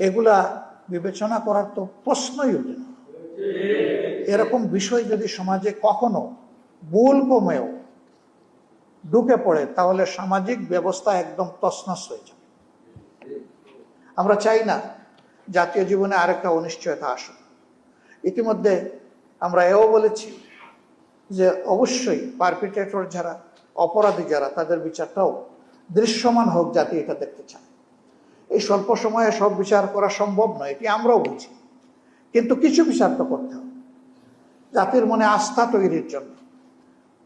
এগুলা বিবেচনা করার তো প্রশ্নই ওঠে না। এরকম বিষয় যদি সমাজে কখনো ভুল কমেও ঢুকে পড়ে তাহলে সামাজিক ব্যবস্থা একদম তছনছ হয়ে যাবে। আমরা চাই না জাতীয় জীবনে আরেকটা অনিশ্চয়তা আসুক। ইতিমধ্যে আমরা এও বলেছি যে অবশ্যই পারপিট্রেটর যারা, অপরাধী যারা, তাদের বিচারটাও দৃশ্যমান হোক, জাতি এটা দেখতে চায়। এই স্বল্প সময়ে সব বিচার করা সম্ভব নয়, এটি আমরাও বুঝি, কিন্তু কিছু বিচার তো করতে হবে জাতির মনে আস্থা তৈরির জন্য।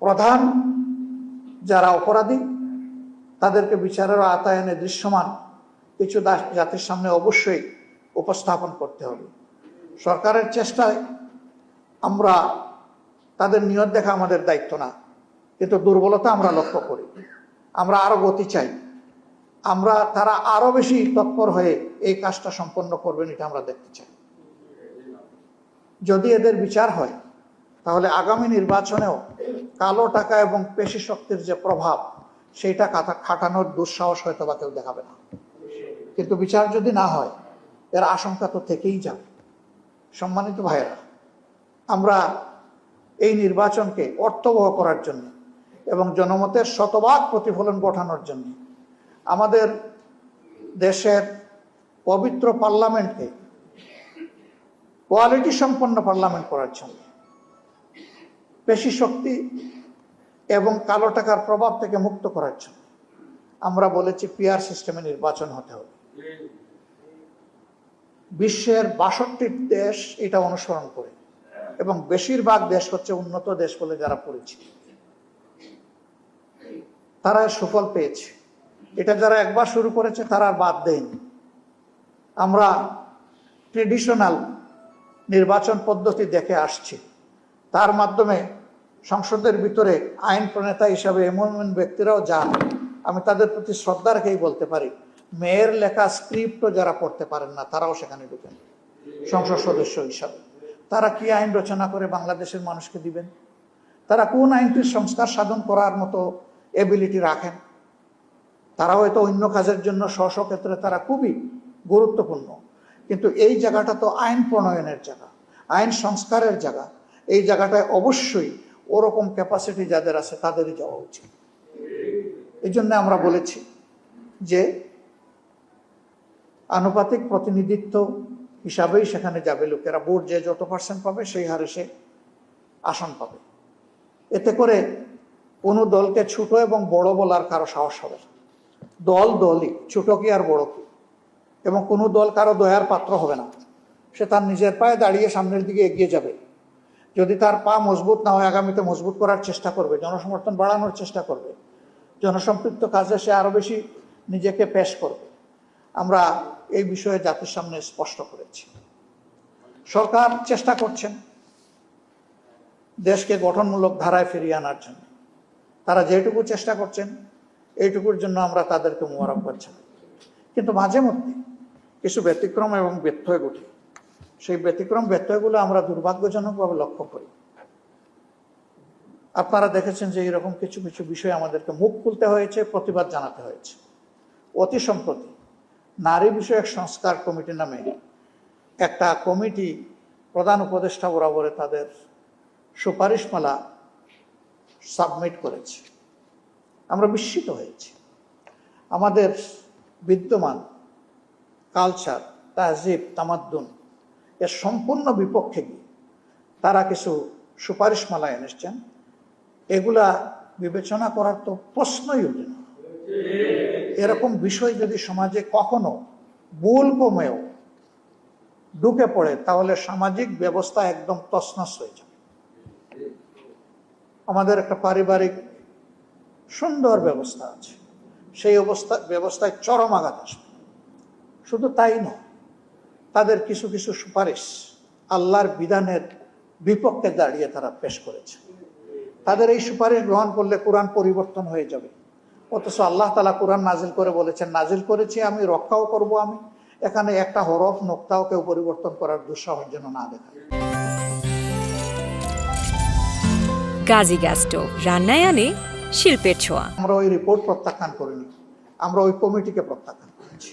প্রধান যারা অপরাধী তাদেরকে বিচারের আওতায়নে দৃশ্যমান কিছু জাতির সামনে অবশ্যই উপস্থাপন করতে হবে। সরকারের চেষ্টায় আমরা তাদের নিয়ত দেখা আমাদের দায়িত্ব না, কিন্তু দুর্বলতা আমরা লক্ষ্য করি। আমরা আরো গতি চাই, তারা আরো বেশি তৎপর হয়ে এই কাজটা সম্পন্ন করবেন এটা আমরা দেখতে চাই। যদি এদের বিচার হয় তাহলে আগামী নির্বাচনেও কালো টাকা এবং পেশি শক্তির যে প্রভাব সেইটা খাটানোর দুঃসাহস হয়তো বা কেউ দেখাবে না। কিন্তু বিচার যদি না হয় এর আশঙ্কা তো থেকেই যাবে। সম্মানিত ভাইয়েরা, আমরা এই নির্বাচনকে অর্থবহ করার জন্য এবং জনমতের শতভাগ প্রতিফলন ঘটানোর জন্য আমাদের দেশের পবিত্র পার্লামেন্টকে কোয়ালিটি সম্পন্ন পার্লামেন্ট করার জন্য, পেশি শক্তি এবং কালো টাকার প্রভাব থেকে মুক্ত করার জন্য আমরা বলেছি পিআর সিস্টেমে নির্বাচন হতে হবে। বিশ্বের 62 দেশ এটা অনুসরণ করে এবং বেশিরভাগ দেশ হচ্ছে উন্নত দেশ বলে যারা পরিচিত, তারা সুফল পেয়েছে। এটা যারা একবার শুরু করেছে তারা আর বাদ দেয়নি। আমরা ট্রেডিশনাল নির্বাচন পদ্ধতি দেখে আসছি, তার মাধ্যমে সংসদের ভিতরে আইন প্রণেতা হিসাবে এমন ব্যক্তিরাও যান, আমি তাদের প্রতি শ্রদ্ধা রেখেই বলতে পারি, মেয়ের লেখা স্ক্রিপ্টও যারা পড়তে পারেন না তারাও সেখানে ঢুকেন সংসদ সদস্য হিসাবে। তারা কি আইন রচনা করে বাংলাদেশের মানুষকে দিবেন? তারা কোন আইনটির সংস্কার সাধন করার মতো এবিলিটি রাখেন? তারা হয়তো অন্য কাজের জন্য স্ব ক্ষেত্রে তারা খুবই গুরুত্বপূর্ণ, কিন্তু এই জায়গাটা তো আইন প্রণয়নের জায়গা, আইন সংস্কারের জায়গা। এই জায়গাটায় অবশ্যই ওরকম ক্যাপাসিটি যাদের আছে তাদেরই যাওয়া উচিত। এই জন্য আমরা বলেছি যে আনুপাতিক প্রতিনিধিত্ব হিসাবেই সেখানে যাবে লোকেরা। ভোট যে যত পার্সেন্ট পাবে সেই হারে সে আসন পাবে। এতে করে কোনো দলকে ছোট এবং বড় বলার কারো সাহস হবে না। দল দলই, ছোট কি আর বড় কি, এবং কোনো দল কারো দয়ার পাত্র হবে না। সে তার নিজের পায়ে দাঁড়িয়ে সামনের দিকে এগিয়ে যাবে। যদি তার পা মজবুত না হয় আগামীতে মজবুত করার চেষ্টা করবে, জনসমর্থন বাড়ানোর চেষ্টা করবে, জনসম্পৃক্ত কাজে সে আরো বেশি নিজেকে পেশ করবে। আমরা এই বিষয়ে জাতির সামনে স্পষ্ট করেছি। সরকার চেষ্টা করছেন দেশকে গঠনমূলক ধারায় ফিরিয়ে আনার জন্য। তারা যেটুকু চেষ্টা করছেন এইটুকুর জন্য আমরা তাদেরকে মোবারকবাদ জানাই। কিন্তু মাঝে মধ্যে কিছু ব্যতিক্রম এবং ব্যত্যয় ঘটে। সেই ব্যতিক্রম ব্যত্যয়গুলো আমরা দুর্ভাগ্যজনকভাবে লক্ষ্য করি। আপনারা দেখেছেন যে এরকম কিছু কিছু বিষয় আমাদেরকে মুখ খুলতে হয়েছে, প্রতিবাদ জানাতে হয়েছে। অতি সম্প্রতি নারী বিষয়ক সংস্কার কমিটি নামে একটা কমিটি প্রধান উপদেষ্টা বরাবরে তাদের সুপারিশমালা সাবমিট করেছে। আমরা বিস্মিত হয়েছি। আমাদের বিদ্যমান কালচার, তাহজিব, তামাদ্দুন এর সম্পূর্ণ বিপক্ষে গিয়ে তারা কিছু সুপারিশমালা এনেছেন। এগুলা বিবেচনা করার তো প্রশ্নই ওঠে না। এরকম বিষয় যদি সমাজে কখনো ভুল কমেও ঢুকে পড়ে তাহলে সামাজিক ব্যবস্থা একদম তছনছ হয়ে যাবে। আমাদের একটা পারিবারিক সুন্দর ব্যবস্থা আছে, সেই ব্যবস্থায় চরম আঘাত আসবে। শুধু তাই নয়, তাদের কিছু কিছু সুপারিশ আল্লাহর বিধানের বিপক্ষে দাঁড়িয়ে তারা পেশ করেছে। তাদের এই সুপারিশ গ্রহণ করলে কোরআন পরিবর্তন হয়ে যাবে, অথচ আল্লাহ তাআলা কোরআন নাজিল করে বলেছেন, নাজিল করেছি আমি, রক্ষাও করব আমি। এখানে একটা হরফ নোক্তাও কেউ পরিবর্তন করার দুঃসাহস যেন না দেখায়। গাজী গ্যাস স্টোভ, রান্নায় আনে শিল্পের ছোঁয়া। আমরা ওই রিপোর্ট প্রত্যাখ্যান করিনি, আমরা ওই কমিটিকে প্রত্যাখ্যান করেছি।